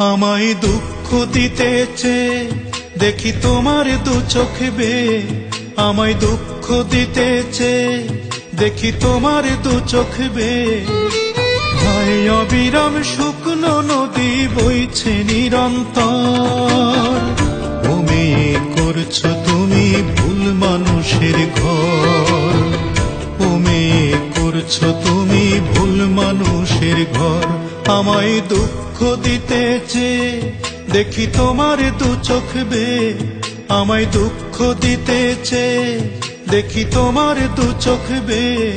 আমায় দুঃখ দিতেছে দেখি তোমার দু চোখ বেয়ে, আমায় দুঃখ দিতেছে দেখি তোমার দু চোখ বেয়ে। হায় অবিরাম শুকনো নদী বইছে নিরন্তর, ও মেয়ে করছো তুমি ভুল মানুষের ঘর, ও মেয়ে করছো তুমি ভুল মানুষের ঘর। আমায় দুঃখ দিতেছে দেখি তোমার দু চোখ বেয়ে, আমায় দুঃখ দিতেছে দেখি তোমার দু চোখ বেয়ে।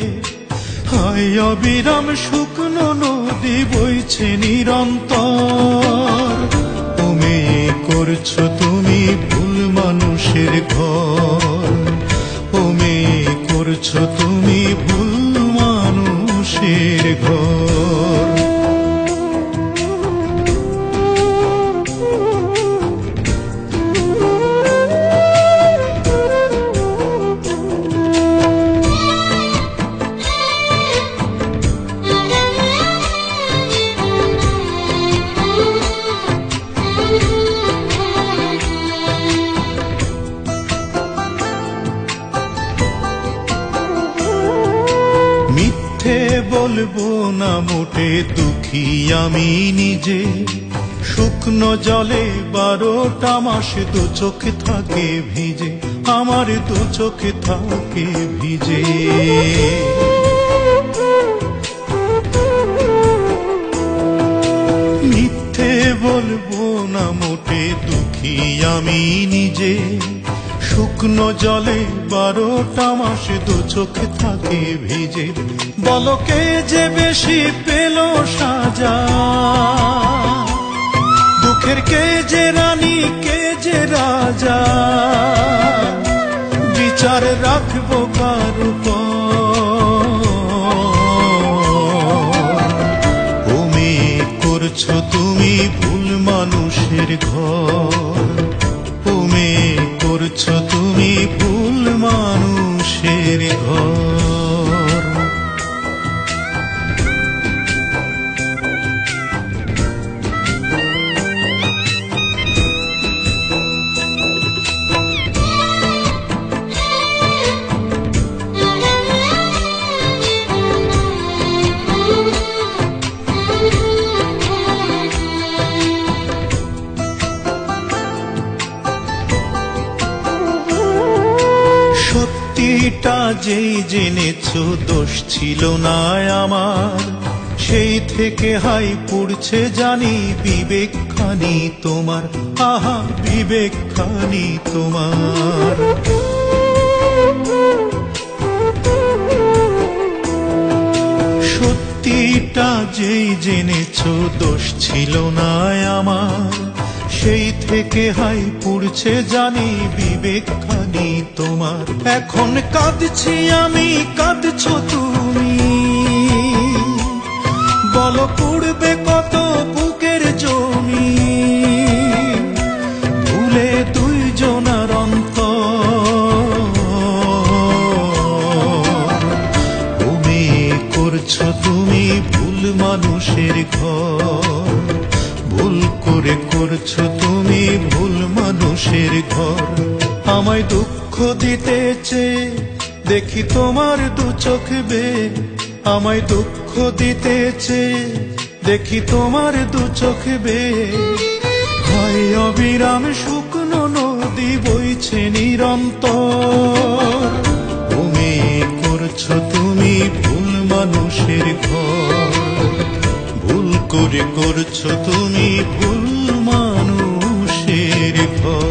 হায় অবিরাম শুকনো নদী বইছে নিরন্তর, ও মেয়ে করছো তুমি ভুল মানুষের ঘর, ও মেয়ে করছো তুমি ভুল মানুষের ঘর। মিথ্যে বলবো না মোটে দুঃখী আমি নিজে, শুকনো জলে 12টা মাস দু চোখ থাকে ভিজে, আমার দু চোখ থাকে ভিজে। মিথ্যে বলবো না মোটে দুঃখী আমি নিজে, শুকনো জলে 12টা মাস দু চোখ থাকে ভিজে। বলো কে যে বেশি পেল সাজা, দুঃখের কে যে রানী কে যে রাজা, বিচার রাখবো কার উপর। ও মেয়ে করছো তুমি ভুল মানুষের ঘর, ও মেয়ে করছো তুমি ভুল মানুষের ঘর। সত্যিটা যেই জেনেছো দোষ ছিল না আমার, সেই থেকে হাই পুড়ছে জানি বিবেকখানি তোমার, আহা বিবেকখানি তোমার। সত্যিটা যেই জেনেছো দোষ ছিল না আমার, সেই থেকে হাই পুড়ছে জানি বিবেকখানি তোমার। এখন কাঁদছি আমি কাঁদছো তুমি, বলো পুড়বে কত বুকের জমি, ভুলে দুইজনার অন্তর। ও মেয়ে করছো তুমি ভুল মানুষের ঘর, ভুল করে করছো তুমি ভুল মানুষের ঘর। আমায় দুঃখ দিতেছে দেখি তোমার দু চোখ বেয়ে, আমায় দুঃখ দিতেছে দেখি তোমার দু চোখ বেয়ে। হায় অবিরাম শুকনো নদী বইছে নিরন্তর, ও মেয়ে করছো তুমি ভুল মানুষের ঘর, ভুল করে করছো তুমি ভুল মানুষের ঘর।